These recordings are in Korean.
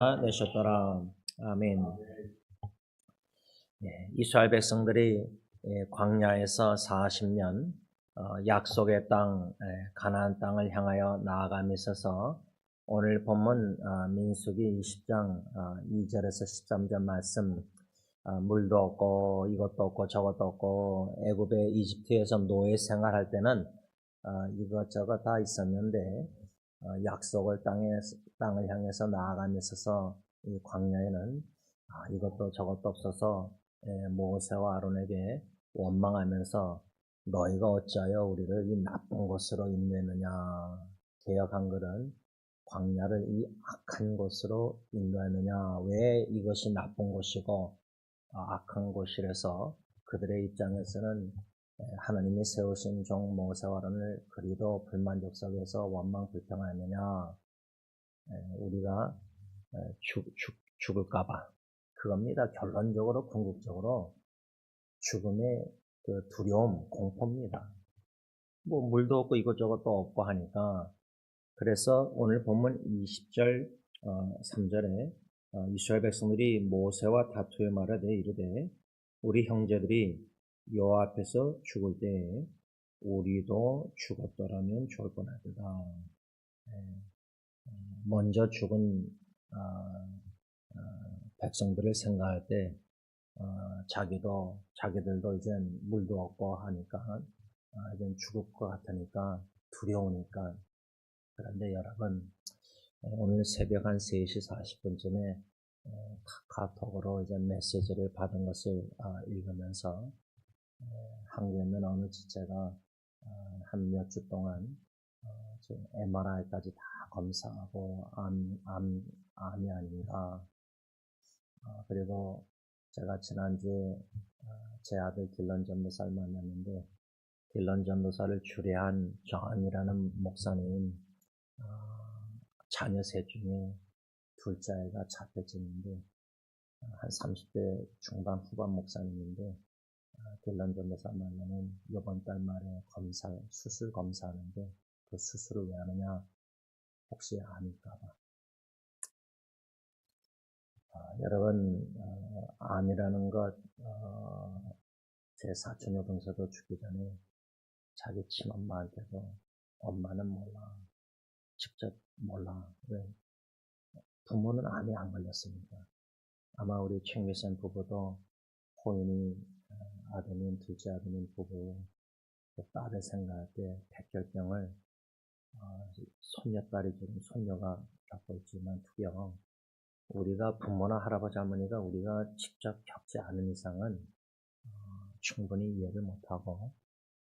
내셨더라. 아멘. 이스라엘 백성들이 광야에서 40년 약속의 땅, 가나안 땅을 향하여 나아감에 있어서 오늘 본문 민수기 20장 2절에서 13절 말씀, 물도 없고 이것도 없고 저것도 없고 애굽의 이집트에서 노예 생활할 때는 이것저것 다 있었는데 약속을 땅을 향해서 나아감에 있어서 이 광야에는 이것도 저것도 없어서 모세와 아론에게 원망하면서 너희가 어찌하여 우리를 이 나쁜 곳으로 인도했느냐. 개역 한글은 광야를 이 악한 곳으로 인도했느냐. 왜 이것이 나쁜 곳이고 악한 곳이라서 그들의 입장에서는 하나님이 세우신 종 모세와 아론을 그리도 불만족스러워서 원망 불평하느냐. 우리가 죽을까봐. 그겁니다. 결론적으로, 궁극적으로 죽음의 그 두려움, 공포입니다. 뭐, 물도 없고 이것저것도 없고 하니까. 그래서 오늘 본문 20절, 3절에 이스라엘 백성들이 모세와 다투어 말하되 이르되 우리 형제들이 여호와 앞에서 죽을 때에 우리도 죽었더라면 좋을 뻔하더라. 먼저 죽은 백성들을 생각할 때 자기들도 이제 물도 없고 하니까 이제 죽을 것 같으니까 두려우니까. 그런데 여러분, 오늘 새벽 한 3시 40분쯤에 카카오톡으로 이제 메시지를 받은 것을 읽으면서 한국에 있는 어느 지체가 한 몇 주 동안 MRI까지 다 검사하고 암이 아닌가. 그리고 제가 지난주에 제 아들 딜런 전도사를 만났는데 딜런 전도사를 주례한 존이라는 목사님 자녀 셋 중에 둘째 아이가 자폐증인데 한 30대 중반 후반 목사님인데 딜런 전도사 만나면 이번 달 말에 수술 검사하는데 그 수술을 왜 하느냐 혹시 아닐까봐. 여러분 암이라는 것 제 사촌 여동생도 죽기 전에 자기 친엄마한테도 엄마는 몰라. 직접 몰라. 왜? 부모는 암에 안 걸렸으니까. 아마 우리 최미선 부부도 호인이 아드님, 둘째 아드님 부부 그 딸을 생각할 때 백혈병을 손녀딸이 지금 손녀가 겪고 있지만 투병 우리가 부모나 할아버지 할머니가 우리가 직접 겪지 않은 이상은 충분히 이해를 못하고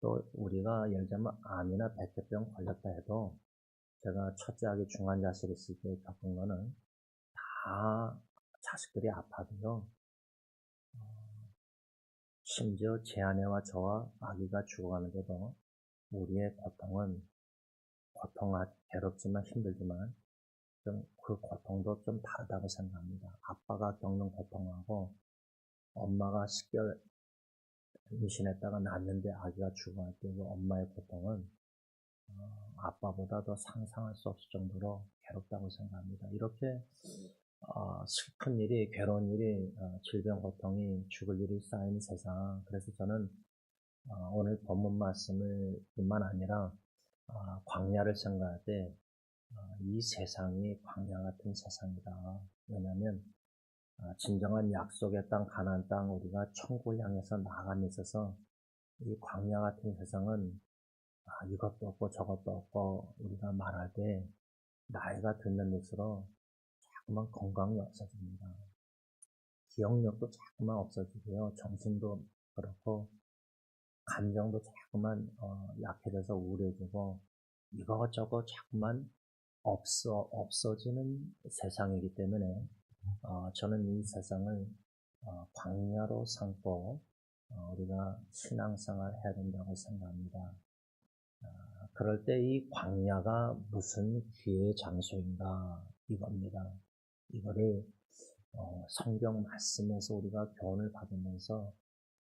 또 우리가 예를 들면 암이나 백혈병 걸렸다 해도 제가 첫째 아기 중환자실에 있을 때 겪은 거는 다 자식들이 아파도요. 심지어 제 아내와 저와 아기가 죽어가는데도 우리의 고통은 괴롭지만 힘들지만 좀 그 고통도 좀 다르다고 생각합니다. 아빠가 겪는 고통하고 엄마가 10개월 임신했다가 낳았는데 아기가 죽어갈 때 그 엄마의 고통은 아빠보다 더 상상할 수 없을 정도로 괴롭다고 생각합니다. 이렇게 슬픈 일이, 괴로운 일이, 질병, 고통이, 죽을 일이 쌓인 세상. 그래서 저는 오늘 본문 말씀을 뿐만 아니라 광야를 생각할 때 이 세상이 광야 같은 세상이다. 왜냐하면 진정한 약속의 땅, 가나안 땅, 우리가 천국을 향해서 나아감에 있어서 이 광야 같은 세상은 이것도 없고 저것도 없고 우리가 말할 때 나이가 듣는 데수록 자꾸만 건강이 없어집니다. 기억력도 자꾸만 없어지고요. 정신도 그렇고 감정도 자꾸만 약해져서 우울해지고 이거저거 자꾸만 없어지는 세상이기 때문에 저는 이 세상을 광야로 삼고 우리가 신앙생활 해야 된다고 생각합니다. 그럴 때 이 광야가 무슨 기회의 장소인가 이겁니다. 이거를 성경 말씀에서 우리가 교훈을 받으면서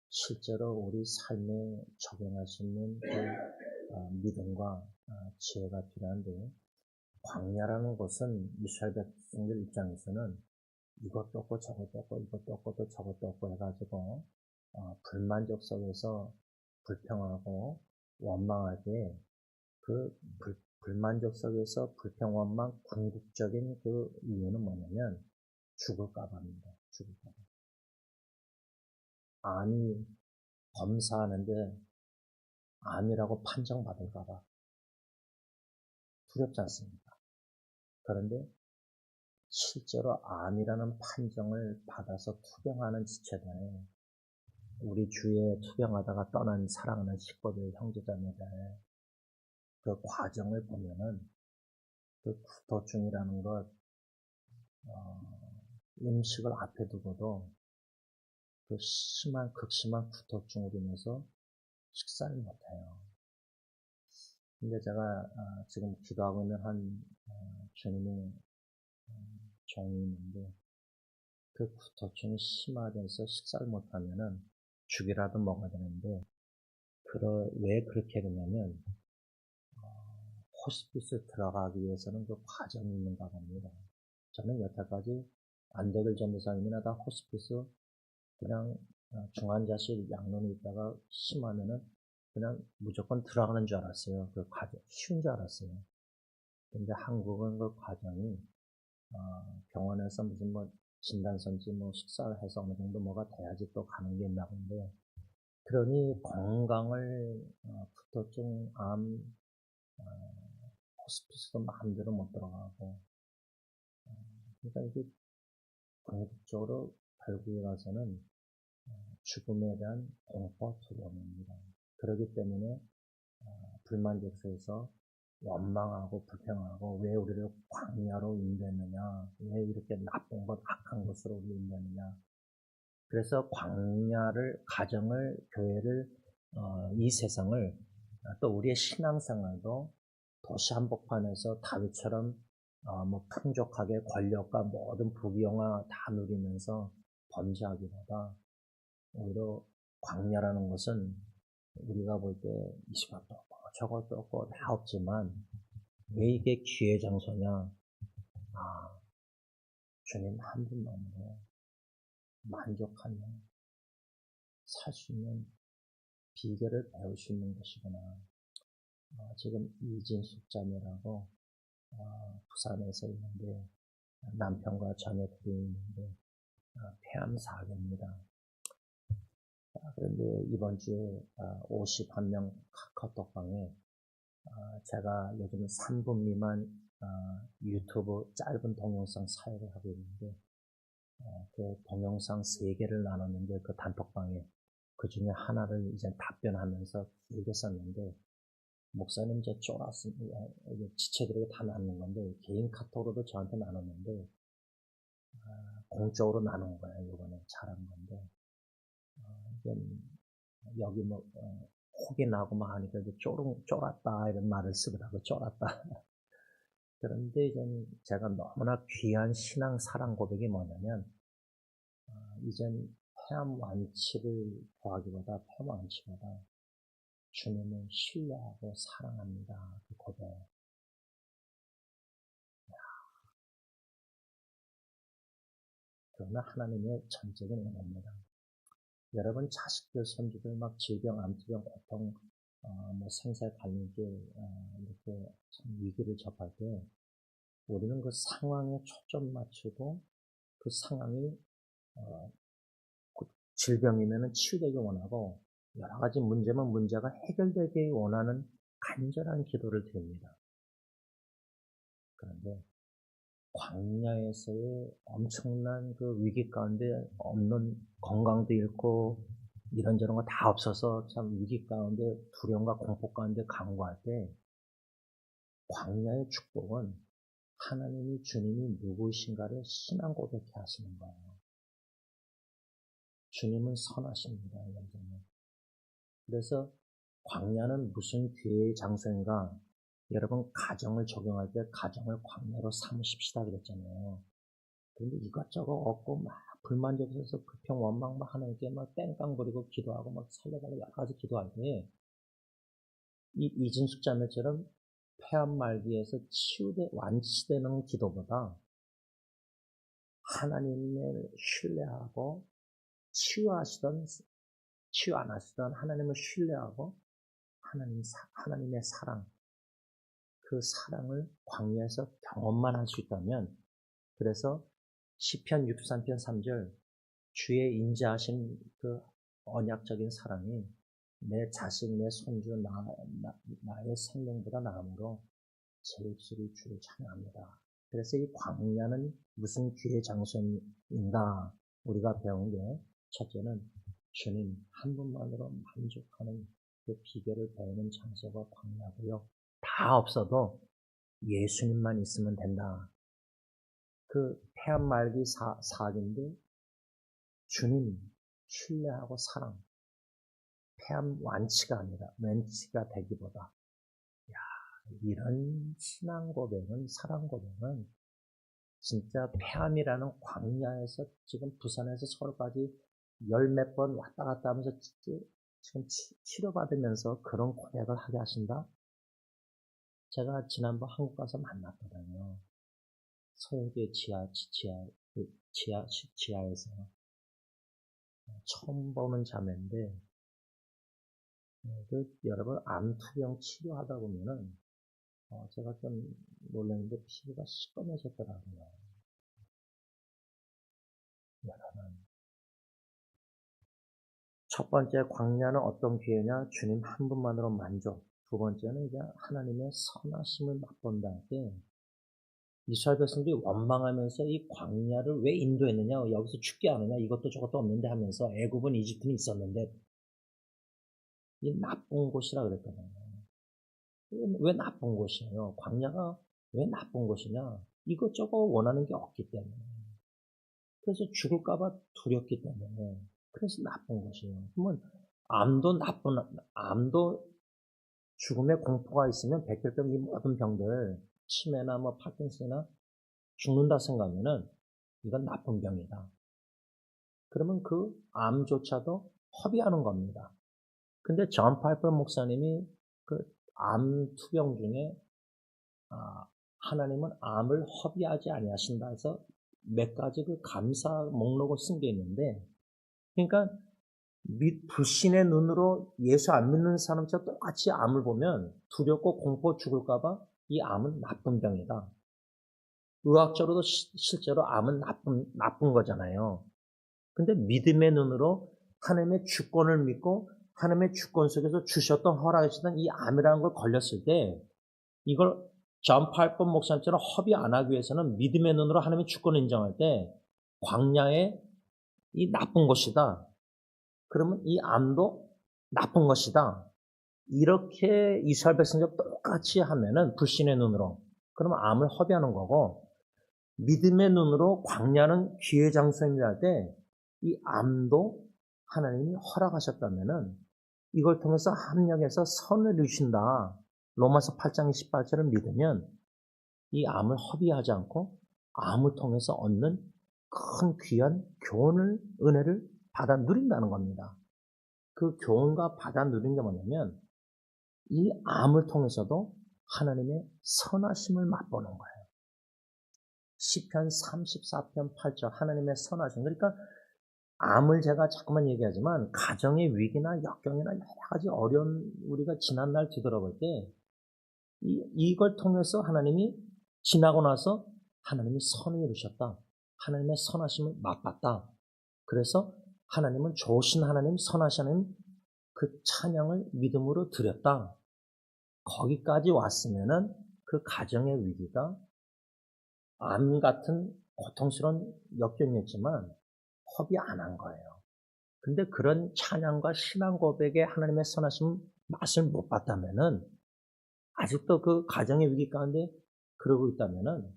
실제로 우리 삶에 적용할 수 있는 그 믿음과 지혜가 필요한데 광야라는 것은 이스라엘 백성들 입장에서는 이것도 없고 저것도 없고 이것도 없고 또 저것도 없고 해가지고 불만족 속에서 불평하고 원망하게 그 불만족 속에서 불평, 원망, 궁극적인 그 이유는 뭐냐면 죽을까 봐입니다. 죽을까 봐. 암이 검사하는데 암이라고 판정받을까 봐. 두렵지 않습니까? 그런데 실제로 암이라는 판정을 받아서 투병하는 지체들, 우리 주위에 투병하다가 떠난 사랑하는 식구들, 형제자매들, 그 과정을 보면은 그 구토증이라는 것, 음식을 앞에 두고도 그 극심한 구토증으로 인해서 식사를 못해요. 근데 제가 지금 기도하고 있는 한 주님의 종이 있는데 그 구토증이 심화돼서 식사를 못하면은 죽이라도 먹어야 되는데 왜 그렇게 되냐면 호스피스 들어가기 위해서는 그 과정이 있는가 봅니다. 저는 여태까지 안대글 전도사님이나 다 호스피스 그냥 중환자실 양론에 있다가 심하면은 그냥 무조건 들어가는 줄 알았어요. 그 과정 쉬운 줄 알았어요. 근데 한국은 그 과정이 병원에서 무슨 뭐 진단서인지 뭐 식사를 해서 어느 정도 뭐가 돼야지 또 가는 게 있나 본데 그러니 건강을 구토증, 암, 호스피스도 마음대로 못 들어가고 그러니까 이게 궁극적으로 결국에 가서는 죽음에 대한 공포 두려움입니다. 그렇기 때문에 불만족소에서 원망하고 불평하고 왜 우리를 광야로 인도했느냐, 왜 이렇게 나쁜 것, 악한 것으로 우리를 인도했느냐. 그래서 광야를, 가정을, 교회를, 이 세상을 또 우리의 신앙생활도 도시 한복판에서 다윗처럼 뭐 풍족하게 권력과 모든 부귀영화 다 누리면서 범죄하기보다 오히려 광야라는 것은 우리가 볼 때 이것도 없고 저것도 없고 다 없지만 왜 이게 기회 장소냐? 주님 한 분만으로 만족하며 살 수 있는 비결을 배울 수 있는 것이구나. 지금 이진숙 자매라고 부산에서 있는데 남편과 자녀들이 있는데 폐암 4기입니다. 그런데 이번 주에 51명 카카오톡방에 제가 요즘 3분 미만 유튜브 짧은 동영상 사역을 하고 있는데 그 동영상 3개를 나눴는데 그 단톡방에 그 중에 하나를 이제 답변하면서 길게 썼는데 목사님 저 쫄았습니다. 지체들에게 다 나눈 건데 개인 카톡으로도 저한테 나눴는데 공적으로 나눈 거예요. 이번에 잘한 건데 여기 뭐 혹이 나고 막 하니까 이제 쫄았다 이런 말을 쓰더라고. 쫄았다. 그런데 이젠 제가 너무나 귀한 신앙 사랑 고백이 뭐냐면 이젠 폐암 완치를 구하기보다 폐암 완치보다 주님을 신뢰하고 사랑합니다. 그 고백. 그러나 하나님의 전적인 은혜입니다. 여러분 자식들, 손주들 막 질병, 암투병, 고통, 뭐 생사의 갈림길 이렇게 위기를 접할 때 우리는 그 상황에 초점 맞추고 그 상황이 질병이면은 치유되기 원하고 여러 가지 문제면 문제가 해결되기 원하는 간절한 기도를 드립니다. 그런데 광야에서의 엄청난 그 위기 가운데 없는 건강도 잃고 이런저런 거 다 없어서 참 위기 가운데 두려움과 공포 가운데 간구할 때 광야의 축복은 하나님이 주님이 누구이신가를 신앙 고백해 하시는 거예요. 주님은 선하십니다. 여러분. 그래서 광야는 무슨 기회의 장소인가? 여러분 가정을 적용할 때 가정을 광야로 삼으십시다 그랬잖아요. 그런데 이것저것 없고 막 불만족해서 불평 원망 막 하나님께 막 땡깡 부리고 기도하고 막 살려달라고 여러 가지 기도할 때 이 이진숙 자매처럼 폐암 말기에서 완치되는 기도보다 하나님을 신뢰하고 치유 안 하시던 하나님을 신뢰하고 하나님의 사랑, 그 사랑을 광야에서 경험만 할 수 있다면, 그래서 시편 63편 3절 주의 인자하신 그 언약적인 사랑이 내 자식, 내 손주, 나의 생명보다 나음으로 제 입술이 주를 찬양합니다. 그래서 이 광야는 무슨 귀의 장소인가? 우리가 배운 게 첫째는 주님 한 분만으로 만족하는 그 비결을 배우는 장소가 광야고요. 다 없어도 예수님만 있으면 된다. 그 폐암 말기 사기인데 주님 신뢰하고 사랑, 폐암 완치가 아니라 완치가 되기보다, 이런 신앙 고백은, 사랑 고백은 진짜 폐암이라는 광야에서 지금 부산에서 서울까지 열 몇 번 왔다 갔다 하면서 지금 치료받으면서 그런 고백을 하게 하신다? 제가 지난번 한국 가서 만났거든요. 서울대 지하에서 처음 보는 자매인데, 여러분 암투병 치료하다 보면은 제가 좀 놀랐는데 피부가 시꺼매졌더라고요. 여러분, 첫 번째 광야는 어떤 기회냐? 주님 한 분만으로 만족. 두 번째는 이제 하나님의 선하심을 맛본다 할 때, 이스라엘 백성들이 원망하면서 이 광야를 왜 인도했느냐, 여기서 죽게 하느냐, 이것도 저것도 없는데 하면서, 애굽은 이집트는 있었는데 이 나쁜 곳이라 그랬거든요. 왜 나쁜 곳이에요? 광야가 왜 나쁜 곳이냐? 이것저것 원하는 게 없기 때문에, 그래서 죽을까봐 두렵기 때문에, 그래서 나쁜 곳이에요. 그러면 암도 죽음의 공포가 있으면 백혈병 이 모든 병들, 치매나 파킨슨이나 죽는다 생각하면은 이건 나쁜 병이다. 그러면 그 암조차도 허비하는 겁니다. 근데 존 파이퍼 목사님이 그 암 투병 중에 하나님은 암을 허비하지 아니하신다 해서 몇 가지 그 감사 목록을 쓴 게 있는데, 그러니까 불신의 눈으로 예수 안 믿는 사람처럼 똑같이 암을 보면 두렵고 공포 죽을까봐 이 암은 나쁜 병이다. 의학적으로도 실제로 암은 나쁜 거잖아요. 근데 믿음의 눈으로 하나님의 주권을 믿고 하나님의 주권 속에서 주셨던 허락하시던 이 암이라는 걸 걸렸을 때, 이걸 존 팔번 목사님처럼 허비 안 하기 위해서는 믿음의 눈으로 하나님의 주권을 인정할 때, 광야에 이 나쁜 것이다. 그러면 이 암도 나쁜 것이다. 이렇게 이스라엘 백성들 똑같이 하면은 불신의 눈으로, 그러면 암을 허비하는 거고, 믿음의 눈으로 광야는 기회 장소입니다 할 때, 이 암도 하나님이 허락하셨다면은 이걸 통해서 합력해서 선을 이루신다. 로마서 8장 28절을 믿으면 이 암을 허비하지 않고 암을 통해서 얻는 큰 귀한 교훈을, 은혜를 받아 누린다는 겁니다. 그 교훈과 받아 누린 게 뭐냐면 이 암을 통해서도 하나님의 선하심을 맛보는 거예요. 시편 34편 8절 하나님의 선하심. 그러니까 암을 제가 자꾸만 얘기하지만 가정의 위기나 역경이나 여러 가지 어려운, 우리가 지난날 뒤돌아볼 때 이걸 통해서 하나님이 지나고 나서 하나님이 선을 이루셨다. 하나님의 선하심을 맛봤다. 그래서 하나님은 좋으신 하나님, 선하신 하나님, 그 찬양을 믿음으로 드렸다. 거기까지 왔으면은 그 가정의 위기가 암 같은 고통스러운 역경이었지만 허비 안 한 거예요. 근데 그런 찬양과 신앙 고백에 하나님의 선하심 맛을 못 봤다면은, 아직도 그 가정의 위기 가운데 그러고 있다면은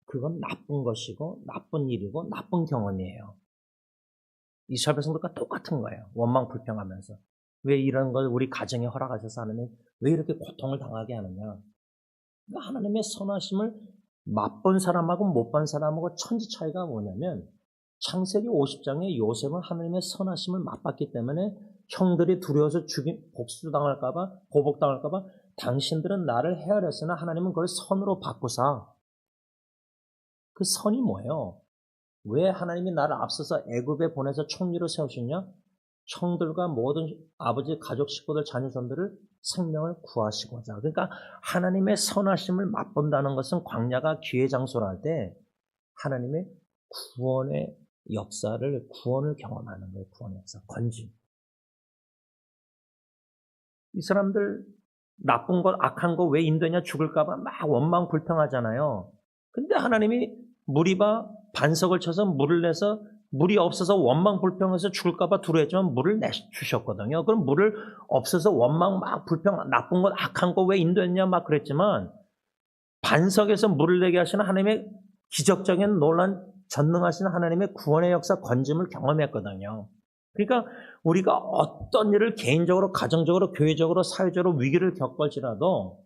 그건 나쁜 것이고 나쁜 일이고 나쁜 경험이에요. 이스라엘 백성들과 똑같은 거예요. 원망 불평하면서 왜 이런 걸 우리 가정에 허락하셔서 하느님 왜 이렇게 고통을 당하게 하느냐. 그러니까 하나님의 선하심을 맛본 사람하고 못 본 사람하고 천지 차이가 뭐냐면, 창세기 50장에 요셉은 하나님의 선하심을 맛봤기 때문에 형들이 두려워서 복수당할까봐, 보복당할까봐 당신들은 나를 헤아렸으나 하나님은 그걸 선으로 바꾸사. 그 선이 뭐예요? 왜 하나님이 나를 앞서서 애굽에 보내서 총리로 세우셨냐? 형들과 모든 아버지 가족 식구들 자녀손들을 생명을 구하시고자. 그러니까 하나님의 선하심을 맛본다는 것은 광야가 기회 장소라 할 때 하나님의 구원의 역사를, 구원을 경험하는 거예요. 구원의 역사, 건짐. 이 사람들 나쁜 것, 악한 거 왜 인도냐 죽을까봐 막 원망 불평하잖아요. 근데 하나님이 무리바 반석을 쳐서 물을 내서 물이 없어서 원망 불평해서 죽을까봐 두려워했지만 물을 내주셨거든요. 그럼 물을 없어서 원망 막 불평, 나쁜 것, 악한 거 왜 인도했냐 막 그랬지만 반석에서 물을 내게 하시는 하나님의 기적적인 놀란 전능하신 하나님의 구원의 역사 건짐을 경험했거든요. 그러니까 우리가 어떤 일을 개인적으로, 가정적으로, 교회적으로, 사회적으로 위기를 겪을지라도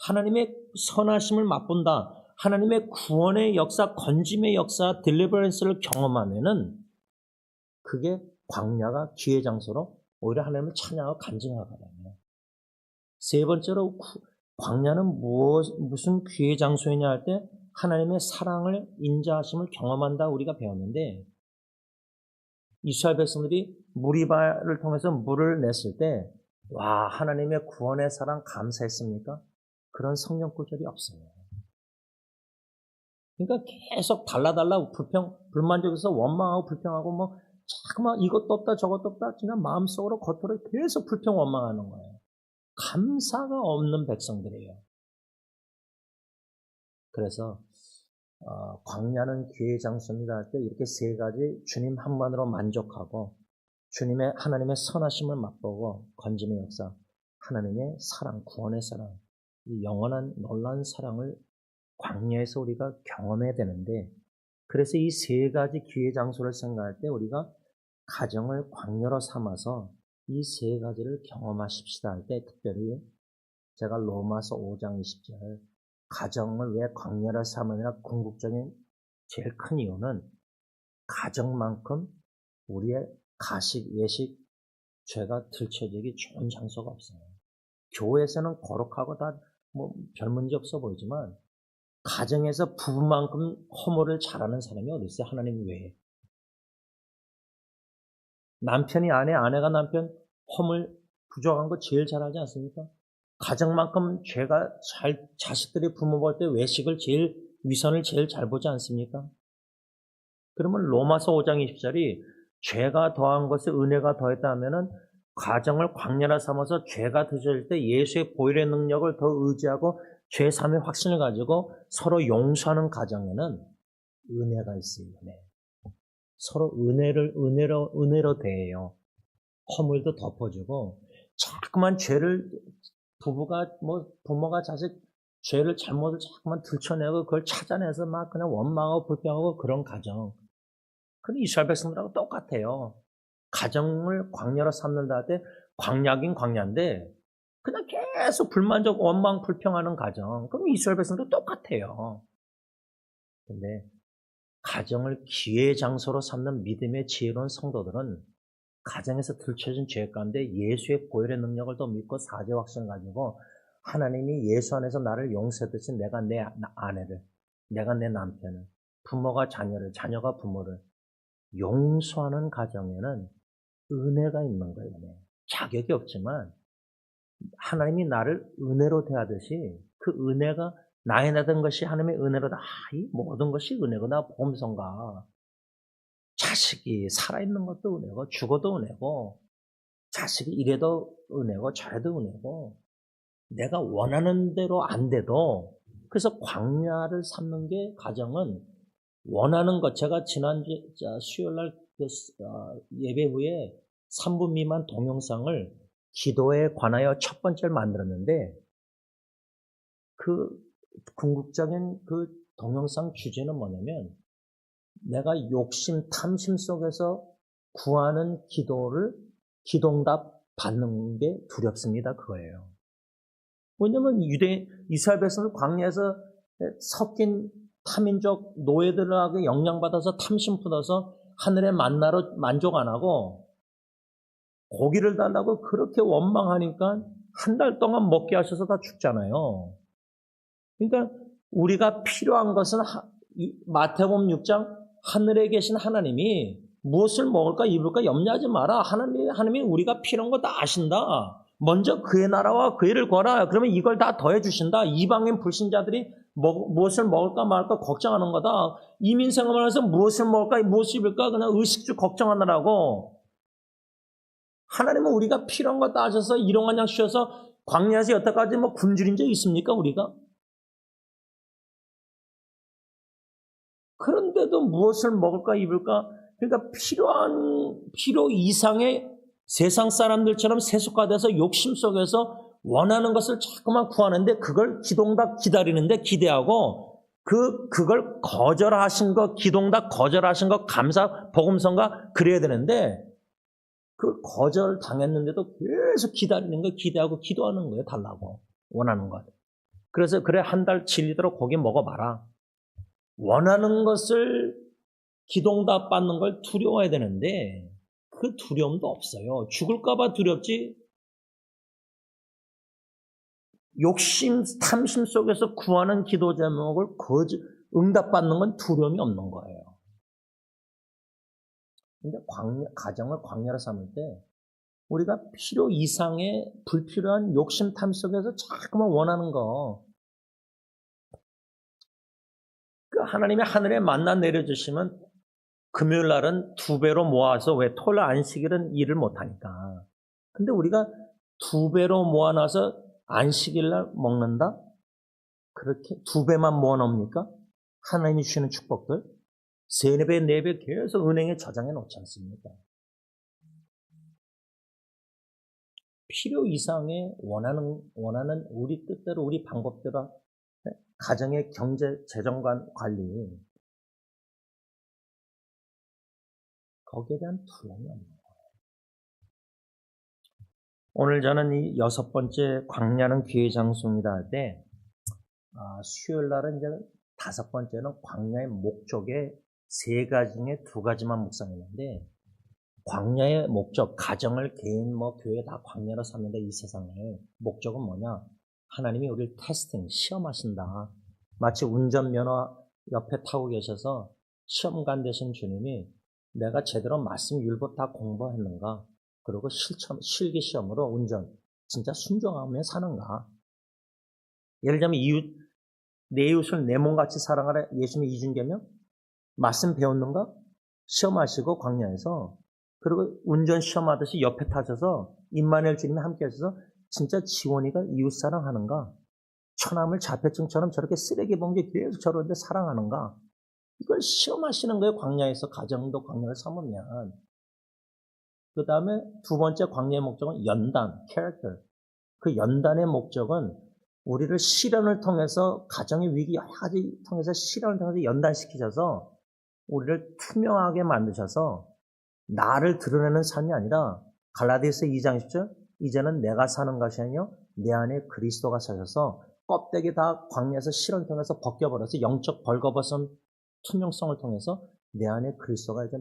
하나님의 선하심을 맛본다. 하나님의 구원의 역사, 건짐의 역사, 딜리버런스를 경험하면은 그게 광야가 기회 장소로 오히려 하나님을 찬양하고 간증하거든요. 세 번째로 광야는 무슨 기회 장소이냐 할 때 하나님의 사랑을, 인자하심을 경험한다 우리가 배웠는데 이스라엘 백성들이 무리바를 통해서 물을 냈을 때 와, 하나님의 구원의 사랑 감사했습니까? 그런 성령 구절이 없어요. 그러니까 계속 달라달라 불만족해서 원망하고 불평하고 뭐 자꾸만 이것도 없다 저것도 없다 그냥 마음속으로 겉으로 계속 불평 원망하는 거예요. 감사가 없는 백성들이에요. 그래서 광야는 기회 장소입니다 할 때 이렇게 세 가지 주님 한만으로 만족하고 주님의 하나님의 선하심을 맛보고 건짐의 역사, 하나님의 사랑, 구원의 사랑, 이 영원한 놀라운 사랑을 광야에서 우리가 경험해야 되는데 그래서 이 세 가지 기회 장소를 생각할 때 우리가 가정을 광야로 삼아서 이 세 가지를 경험하십시다 할 때 특별히 제가 로마서 5장 20절 가정을 왜 광야로 삼으냐 궁극적인 제일 큰 이유는 가정만큼 우리의 가식, 예식, 죄가 들춰지기 좋은 장소가 없어요. 교회에서는 거룩하고 다 뭐 별 문제 없어 보이지만 가정에서 부부만큼 허물을 잘하는 사람이 어디 있어요? 하나님 외에. 남편이 아내, 아내가 남편 허물 부족한 거 제일 잘하지 않습니까? 가정만큼 죄가 자식들이 부모 볼 때 외식을 위선을 제일 잘 보지 않습니까? 그러면 로마서 5장 20절이 죄가 더한 것에 은혜가 더했다 하면은 가정을 광야라 삼아서 죄가 드실 때 예수의 보혈의 능력을 더 의지하고 죄 사함의 확신을 가지고 서로 용서하는 가정에는 은혜가 있어요. 은혜. 서로 은혜로 대해요. 허물도 덮어주고 자꾸만 죄를 부모가 자식 죄를 잘못을 자꾸만 들춰내고 그걸 찾아내서 막 그냥 원망하고 불평하고 그런 가정. 그건 이스라엘 백성들하고 똑같아요. 가정을 광야로 삼는다 할 때 광야긴 광야인데 그냥 계속 불만족, 원망, 불평하는 가정. 그럼 이스라엘 백성도 똑같아요. 근데 가정을 기회의 장소로 삼는 믿음의 지혜로운 성도들은 가정에서 들춰진 죄 가운데 예수의 보혈의 능력을 더 믿고 사죄 확신을 가지고 하나님이 예수 안에서 나를 용서했듯이 내가 내 아내를, 내가 내 남편을, 부모가 자녀를, 자녀가 부모를 용서하는 가정에는 은혜가 있는 거예요. 은혜. 자격이 없지만 하나님이 나를 은혜로 대하듯이 그 은혜가 나에 나던 것이 하나님의 은혜로다. 이 모든 것이 은혜구나. 복음성가. 자식이 살아있는 것도 은혜고 죽어도 은혜고 자식이 이래도 은혜고 저래도 은혜고 내가 원하는 대로 안 돼도 그래서 광야를 삼는 게 가정은 원하는 것 제가 지난 수요일날 예배 후에 3분 미만 동영상을 기도에 관하여 첫 번째를 만들었는데 그 궁극적인 그 동영상 주제는 뭐냐면 내가 욕심, 탐심 속에서 구하는 기도응답 받는 게 두렵습니다. 그거예요. 왜냐면 이스라엘 백성들 광야에서 섞인 타민족 노예들에게 영향받아서 탐심 품어서 하늘의 만나로 만족 안 하고 고기를 달라고 그렇게 원망하니까 한 달 동안 먹게 하셔서 다 죽잖아요. 그러니까 우리가 필요한 것은 마태복음 6장 하늘에 계신 하나님이 무엇을 먹을까 입을까 염려하지 마라. 하나님이 우리가 필요한 거 다 아신다. 먼저 그의 나라와 그의 일을 구하라. 그러면 이걸 다 더해 주신다. 이방인 불신자들이 무엇을 먹을까 말까 걱정하는 거다. 이민 생활을 해서 무엇을 먹을까 무엇을 입을까 그냥 의식주 걱정하느라고. 하나님은 우리가 필요한 거 다 아셔서 일용한 양 주셔서 광야에서 여태까지 굶주린 적 있습니까 우리가? 그런데도 무엇을 먹을까 입을까? 그러니까 필요 이상의 세상 사람들처럼 세속화돼서 욕심 속에서 원하는 것을 자꾸만 구하는데 그걸 기동답 기다리는데 기대하고 그걸 거절하신 거 기동답 거절하신 거 감사 복음성가 그래야 되는데 그 거절 당했는데도 계속 기다리는 거 기대하고 기도하는 거예요. 달라고 원하는 것. 그래서 그래 한 달 질리도록 고기 먹어봐라. 원하는 것을 기동답 받는 걸 두려워해야 되는데 그 두려움도 없어요. 죽을까 봐 두렵지 욕심, 탐심 속에서 구하는 기도 제목을 응답받는 건 두려움이 없는 거예요. 근데 가정을 광야로 삼을 때 우리가 필요 이상의 불필요한 욕심, 탐 속에서 자꾸만 원하는 거 그 하나님이 하늘에 만나 내려주시면 금요일 날은 2배로 모아서 왜 토요일 안식일은 일을 못하니까. 근데 우리가 2배로 모아놔서 안식일 날 먹는다? 그렇게 2배만 모아놓습니까? 하나님이 주시는 축복들 3배, 4배 계속 은행에 저장해 놓지 않습니까? 필요 이상의 원하는 우리 뜻대로 우리 방법대로 가정의 경제 재정 관리 거기에 대한 두려움이 없는 거예요. 오늘 저는 이 6번째 광야는 기회의 장소입니다 할 때 수요일 날은 이제 5번째는 광야의 목적의 3가지 중에 2가지만 묵상했는데 광야의 목적, 가정을 개인 교회 다 광야로 삼는다 이 세상을 목적은 뭐냐? 하나님이 우리를 테스팅, 시험하신다. 마치 운전면허 옆에 타고 계셔서 시험관 되신 주님이 내가 제대로 말씀 율법 다 공부했는가? 그리고 실기시험으로 운전 진짜 순종하며 사는가? 예를 들면 내 이웃을 내 몸같이 사랑하라 예수님의 이준계명 말씀 배웠는가? 시험하시고 광야에서 그리고 운전 시험하듯이 옆에 타셔서 임마누엘 주님이 함께 하셔서 진짜 지원이가 이웃 사랑하는가? 처남을 자폐증처럼 저렇게 쓰레기 봉지 계속 저러는데 사랑하는가? 이걸 시험하시는 거예요. 광야에서 가정도 광야를 삼으면. 그 다음에 2번째 광야의 목적은 연단, character. 그 연단의 목적은 우리를 시련을 통해서 가정의 위기 여러 가지 통해서 시련을 통해서 연단시키셔서 우리를 투명하게 만드셔서 나를 드러내는 삶이 아니라 갈라디아서 2장 10절 이제는 내가 사는 것이 아니요 내 안에 그리스도가 사셔서 껍데기 다 광야에서 시련을 통해서 벗겨버려서 영적 벌거벗은 투명성을 통해서 내 안에 그리스도가 이제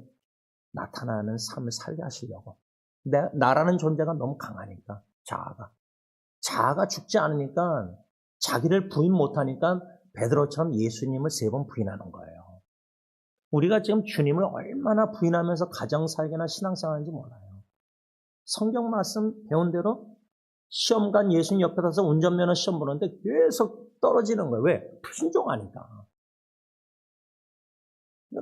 나타나는 삶을 살게 하시려고 나라는 존재가 너무 강하니까 자아가 죽지 않으니까 자기를 부인 못하니까 베드로처럼 예수님을 3번 부인하는 거예요. 우리가 지금 주님을 얼마나 부인하면서 가정살기나 신앙생활하는지 몰라요. 성경 말씀 배운 대로 시험관 예수님 옆에 가서 운전면허 시험 보는데 계속 떨어지는 거예요. 왜? 불순종하니까.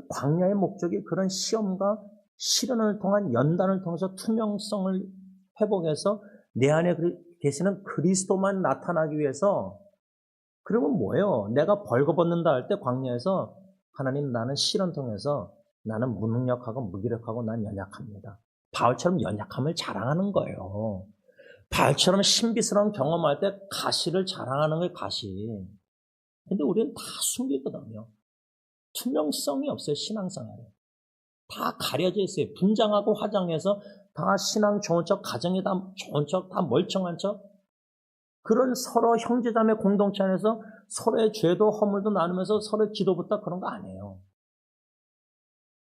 광야의 목적이 그런 시험과 시련을 통한 연단을 통해서 투명성을 회복해서 내 안에 계시는 그리스도만 나타나기 위해서 그러면 뭐예요? 내가 벌거벗는다 할 때 광야에서 하나님 나는 시련 통해서 나는 무능력하고 무기력하고 난 연약합니다. 바울처럼 연약함을 자랑하는 거예요. 바울처럼 신비스러운 경험할 때 가시를 자랑하는 거예요. 가시. 근데 우리는 다 숨기거든요. 투명성이 없어요. 신앙생활에. 다 가려져 있어요. 분장하고 화장해서 다 신앙 좋은 척, 가정에 다 좋은 척, 다 멀쩡한 척. 그런 서로 형제자매 공동체 안에서 서로의 죄도 허물도 나누면서 서로의 기도부터 그런 거 아니에요.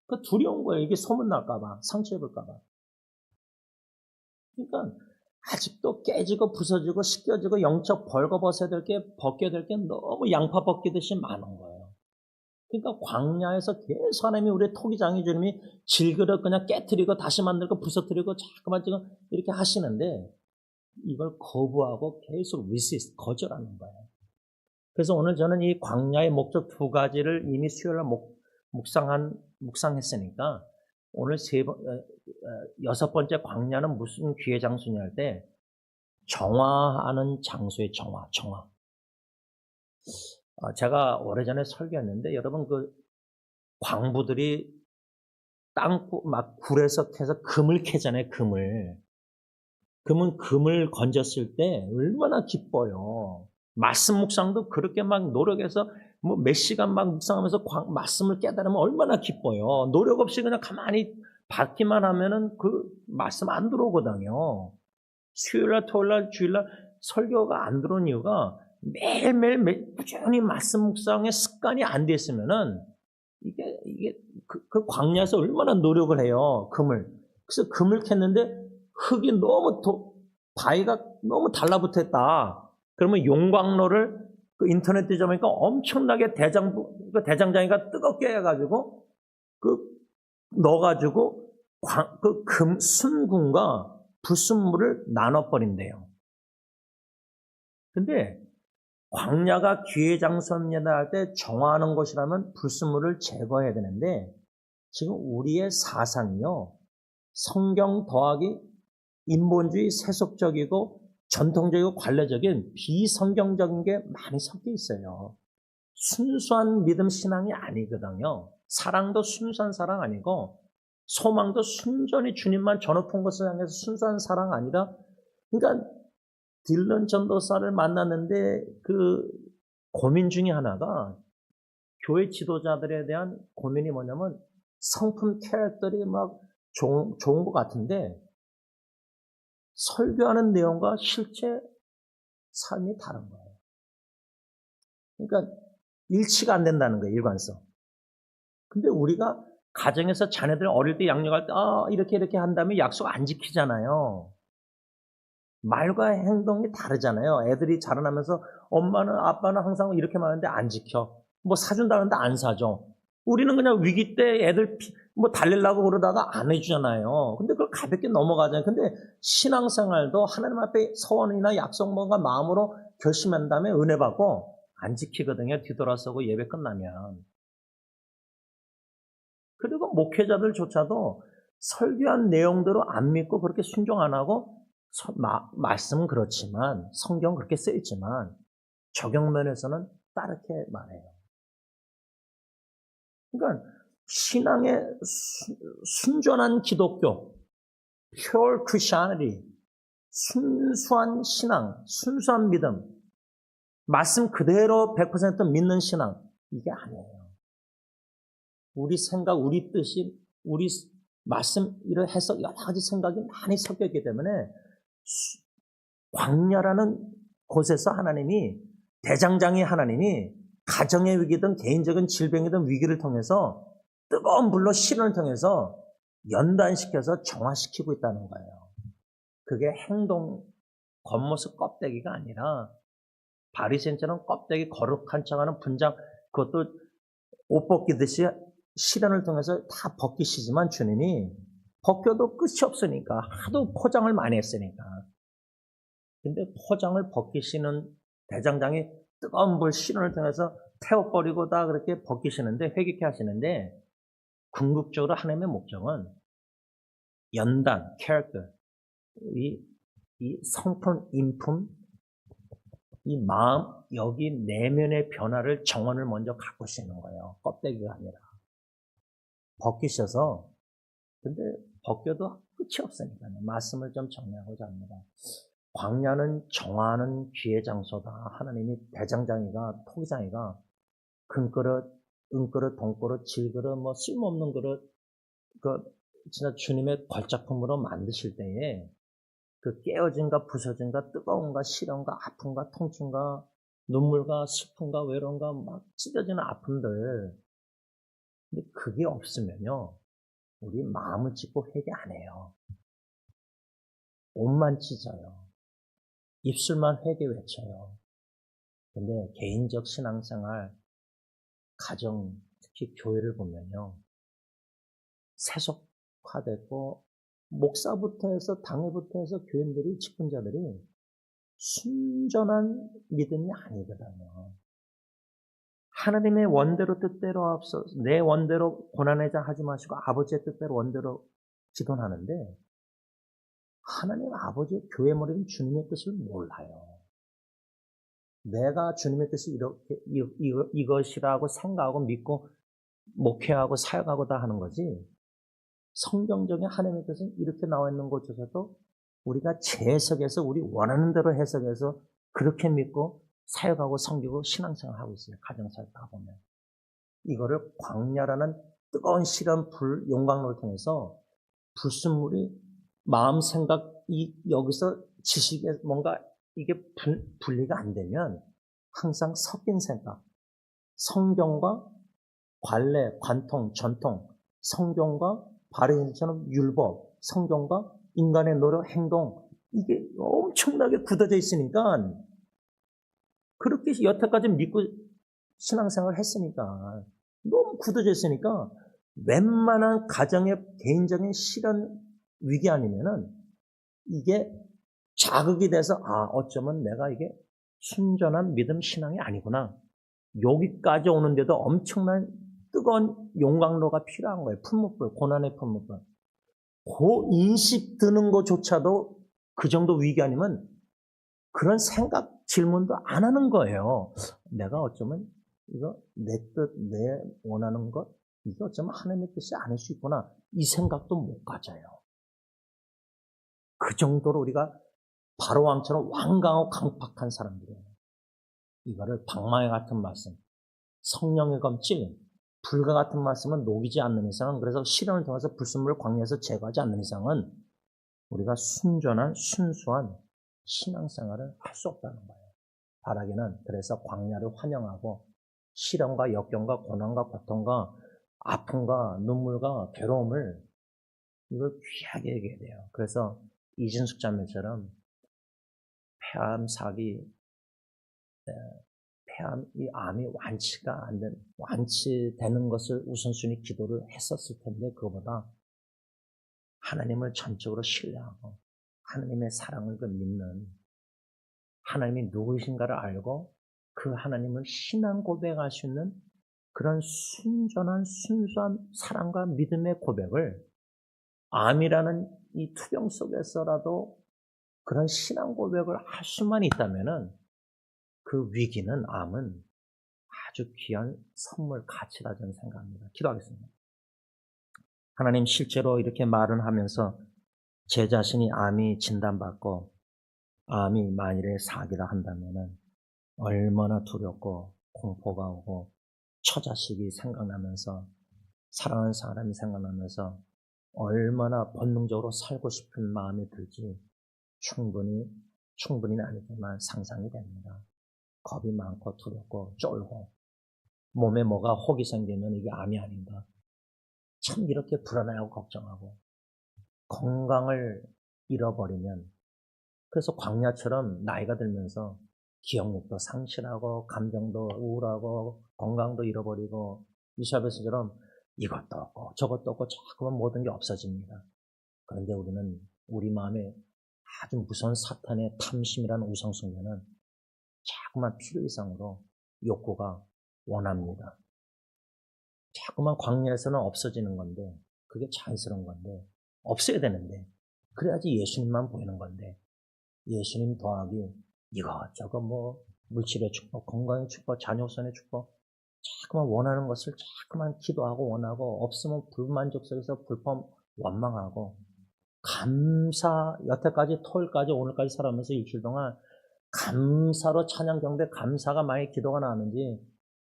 그 두려운 거예요. 이게 소문날까봐, 상처 입을까봐. 그러니까 아직도 깨지고 부서지고 씻겨지고 영적 벌거벗어야 될 게, 벗겨야 될 게 너무 양파 벗기듯이 많은 거예요. 그러니까 광야에서 계속 하나님이 우리의 토기장이 주님이 질그릇 그냥 깨트리고 다시 만들고 부서뜨리고 자꾸만 지금 이렇게 하시는데 이걸 거부하고 계속 resist, 거절하는 거예요. 그래서 오늘 저는 이 광야의 목적 두 가지를 이미 수요일날 묵상했으니까 오늘 여섯 번째 광야는 무슨 귀의 장소냐 할 때 정화하는 장소의 정화. 제가 오래전에 설교했는데 여러분 그 광부들이 막 굴에서 캐서 금을 캐잖아요. 그러면 금을 건졌을 때 얼마나 기뻐요. 말씀 묵상도 그렇게 막 노력해서 뭐 몇 시간 막 묵상하면서 말씀을 깨달으면 얼마나 기뻐요. 노력 없이 그냥 가만히 받기만 하면은 그 말씀 안 들어오거든요. 수요일날, 토요일날, 주일날 설교가 안 들어온 이유가 매일매일 꾸준히 말씀 묵상의 습관이 안 됐으면은 이게 그 광야에서 얼마나 노력을 해요. 그래서 금을 캤는데 흙이 너무 바위가 너무 달라붙어 있다. 그러면 용광로를 그 인터넷 뒤져보니까 엄청나게 대장장이가 뜨겁게 해가지고 넣어가지고 그 순금과 불순물을 나눠버린대요. 근데 광야가 기회 장소입니다 할 때 정화하는 곳이라면 불순물을 제거해야 되는데 지금 우리의 사상이요. 성경 더하기 인본주의 세속적이고 전통적이고 관례적인 비성경적인 게 많이 섞여 있어요. 순수한 믿음 신앙이 아니거든요. 사랑도 순수한 사랑 아니고 소망도 순전히 주님만 전업한 것을 향해서 순수한 사랑 아니라 그러니까 딜런 전도사를 만났는데 그 고민 중에 하나가 교회 지도자들에 대한 고민이 뭐냐면 성품 캐릭터들이 막 좋은 것 같은데 설교하는 내용과 실제 삶이 다른 거예요. 그러니까 일치가 안 된다는 거예요, 일관성. 근데 우리가 가정에서 자녀들 어릴 때 양육할 때 이렇게 한 다음에 약속 안 지키잖아요. 말과 행동이 다르잖아요. 애들이 자라나면서 엄마는 아빠는 항상 이렇게 말하는데 안 지켜. 뭐 사준다는데 안 사줘. 우리는 그냥 위기 때 애들 뭐 달래려고 그러다가 안 해주잖아요. 근데 그걸 가볍게 넘어가잖아요. 근데 신앙생활도 하나님 앞에 서원이나 약속 뭔가 마음으로 결심한 다음에 은혜 받고 안 지키거든요. 뒤돌아서고 예배 끝나면. 그리고 목회자들조차도 설교한 내용대로 안 믿고 그렇게 순종 안 하고 말씀은 그렇지만 성경 그렇게 쓰여있지만 적용면에서는 다르게 말해요. 그러니까 신앙의 순전한 기독교, pure Christianity, 순수한 신앙, 순수한 믿음, 말씀 그대로 100% 믿는 신앙, 이게 아니에요. 우리 생각, 우리 뜻이, 우리 말씀, 이런 해석, 여러 가지 생각이 많이 섞였기 때문에 광야라는 곳에서 하나님이, 대장장이 하나님이 가정의 위기든 개인적인 질병이든 위기를 통해서 뜨거운 불로 시련을 통해서 연단시켜서 정화시키고 있다는 거예요. 그게 행동, 겉모습 껍데기가 아니라 바리새인처럼 껍데기 거룩한 척하는 분장, 그것도 옷 벗기듯이 시련을 통해서 다 벗기시지만 주님이 벗겨도 끝이 없으니까 하도 포장을 많이 했으니까. 근데 포장을 벗기시는 대장장이 뜨거운 불 시련을 통해서 태워버리고 다 그렇게 벗기시는데 회개케 하시는데 궁극적으로 하나님의 목적은 연단, 캐릭터, 이 성품, 인품, 이 마음, 여기 내면의 변화를 정원을 먼저 가꾸시는 거예요. 껍데기가 아니라. 벗기셔서, 근데 벗겨도 끝이 없으니까 말씀을 좀 정리하고자 합니다. 광야는 정화하는 귀의 장소다. 하나님이 대장장이가, 토기장이가 금그릇, 은그릇, 동그릇, 질그릇, 뭐 쓸모없는 그릇, 진짜 주님의 걸작품으로 만드실 때에 그 깨어짐과 부서짐과 뜨거움과 시련과 아픔과 통증과 눈물과 슬픔과 외로움과 막 찢어지는 아픔들. 근데 그게 없으면요, 우리 마음을 찢고 회개 안 해요. 옷만 찢어요. 입술만 회개 외쳐요. 근데 개인적 신앙생활, 가정, 특히 교회를 보면요. 세속화됐고 목사부터 해서 당회부터 해서 교인들이 직분자들이 순전한 믿음이 아니거든요. 하나님의 원대로 뜻대로 앞서 내 원대로 고난의 자 하지 마시고 아버지의 뜻대로 원대로 기도하는데 하나님 아버지 교회 머리는 주님의 뜻을 몰라요. 내가 주님의 뜻이 이렇게 이것이라고 생각하고 믿고 목회하고 사역하고 다 하는 거지. 성경적인 하나님의 뜻은 이렇게 나와 있는 곳에서도 우리가 재해석해서 우리 원하는 대로 해석해서 그렇게 믿고 사역하고 섬기고 신앙생활하고 있어요. 가정사역 다 보면. 이거를 광야라는 뜨거운 시간 불 용광로를 통해서 불순물이 마음 생각이 여기서 지식에 뭔가 이게 분리가 안 되면 항상 섞인 생각, 성경과 관례, 관통, 전통, 성경과 바리새인처럼 율법, 성경과 인간의 노력, 행동 이게 엄청나게 굳어져 있으니까 그렇게 여태까지 믿고 신앙생활을 했으니까 너무 굳어져 있으니까 웬만한 가정의 개인적인 실현 위기 아니면은 이게 자극이 돼서 어쩌면 내가 이게 순전한 믿음 신앙이 아니구나. 여기까지 오는데도 엄청난 뜨거운 용광로가 필요한 거예요.噴물불, 고난의噴물불. 그 인식 드는 것조차도 그 정도 위기 아니면 그런 생각, 질문도 안 하는 거예요. 내가 어쩌면 이거 내 뜻, 내 원하는 것, 이게 어쩌면 하나님의 뜻이 아닐 수 있구나. 이 생각도 못 가져요. 그 정도로 우리가 바로왕처럼 완강하고 강팍한 사람들이에요. 이거를 방망이 같은 말씀, 성령의 검질, 불과 같은 말씀은 녹이지 않는 이상은, 그래서 시련을 통해서 불순물을 광야에서 제거하지 않는 이상은 우리가 순전한 순수한 신앙생활을 할 수 없다는 거예요. 바라기는 그래서 광야를 환영하고 시련과 역경과 고난과 고통과 아픔과 눈물과 괴로움을 이걸 귀하게 얘기해야 돼요. 그래서 이진숙 자매처럼 폐암 사기, 폐암 이 암이 완치되는 것을 우선순위 기도를 했었을 텐데 그거보다 하나님을 전적으로 신뢰하고 하나님의 사랑을 믿는 하나님이 누구이신가를 알고 그 하나님을 신앙 고백할 수 있는 그런 순전한 순수한 사랑과 믿음의 고백을 암이라는 이 투병 속에서라도 그런 신앙 고백을 할 수만 있다면은 그 위기는 암은 아주 귀한 선물 가치라 저는 생각합니다. 기도하겠습니다. 하나님 실제로 이렇게 말을 하면서 제 자신이 암이 진단받고 암이 만일에 사기라 한다면은 얼마나 두렵고 공포가 오고 처자식이 생각나면서 사랑하는 사람이 생각나면서 얼마나 본능적으로 살고 싶은 마음이 들지 충분히는 아니지만 상상이 됩니다. 겁이 많고 두렵고 쫄고 몸에 뭐가 혹이 생기면 이게 암이 아닌가. 참 이렇게 불안해하고 걱정하고 건강을 잃어버리면 그래서 광야처럼 나이가 들면서 기억력도 상실하고 감정도 우울하고 건강도 잃어버리고 이사벨처럼 이것도 없고 저것도 없고 자꾸만 모든 게 없어집니다. 그런데 우리는 우리 마음에 아주 무서운 사탄의 탐심이라는 우상숭배는 자꾸만 필요 이상으로 욕구가 원합니다. 자꾸만 광야에서는 없어지는 건데 그게 자연스러운 건데 없어야 되는데 그래야지 예수님만 보이는 건데 예수님 더하기 이것저것 뭐 물질의 축복, 건강의 축복, 자녀선의 축복 자꾸만 원하는 것을 자꾸만 기도하고 원하고 없으면 불만족 속에서 불평 원망하고 여태까지 토요일까지 오늘까지 살아오면서 일주일 동안 감사로 찬양 경배 감사가 많이 기도가 나왔는지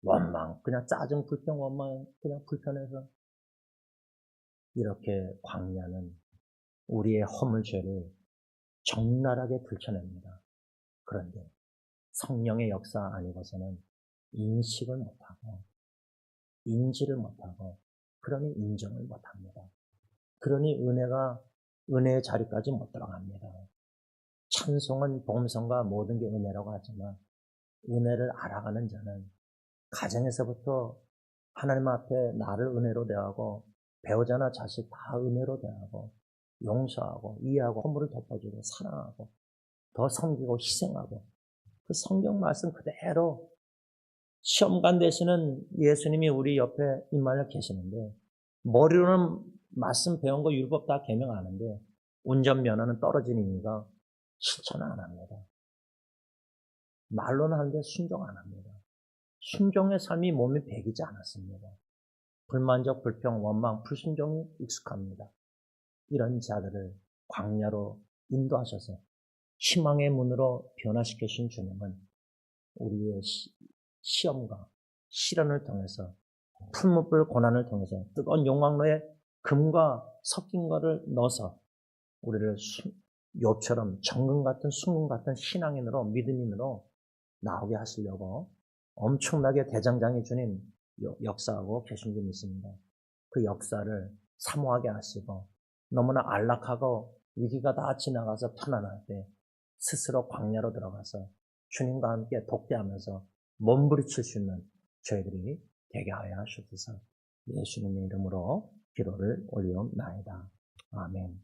원망 그냥 짜증 불평 원망 그냥 불편해서 이렇게 광야는 우리의 허물 죄를 적나라하게 들춰냅니다. 그런데 성령의 역사 아니고서는 인식을 못하고 인지를 못하고 그러니 인정을 못합니다. 그러니 은혜의 자리까지 못 들어갑니다. 찬송은 복음성과 모든 게 은혜라고 하지만 은혜를 알아가는 자는 가정에서부터 하나님 앞에 나를 은혜로 대하고 배우자나 자식 다 은혜로 대하고 용서하고 이해하고 허물을 덮어주고 사랑하고 더 섬기고 희생하고 그 성경 말씀 그대로 시험관 되시는 예수님이 우리 옆에 임하여 계시는데 머리로는 말씀 배운 거 율법 다 계명 아는데 운전면허는 떨어진 이유가 실천을 안 합니다. 말로는 하는데 순종 안 합니다. 순종의 삶이 몸에 배기지 않았습니다. 불만족, 불평, 원망, 불순종이 익숙합니다. 이런 자들을 광야로 인도하셔서 희망의 문으로 변화시켜 주신 주님은 우리의 시험과 시련을 통해서 풀무불 고난을 통해서 뜨거운 용광로에 금과 섞인 것을 넣어서 우리를 욥처럼 정금 같은 순금 같은 신앙인으로 믿음인으로 나오게 하시려고 엄청나게 대장장이 주님 역사하고 계신 줄 믿습니다. 그 역사를 사모하게 하시고 너무나 안락하고 위기가 다 지나가서 편안할 때 스스로 광야로 들어가서 주님과 함께 독대하면서 몸부리칠 수 있는 저희들이 되게 하여 하셔서 예수님의 이름으로 기도를 올리옵나이다. 아멘.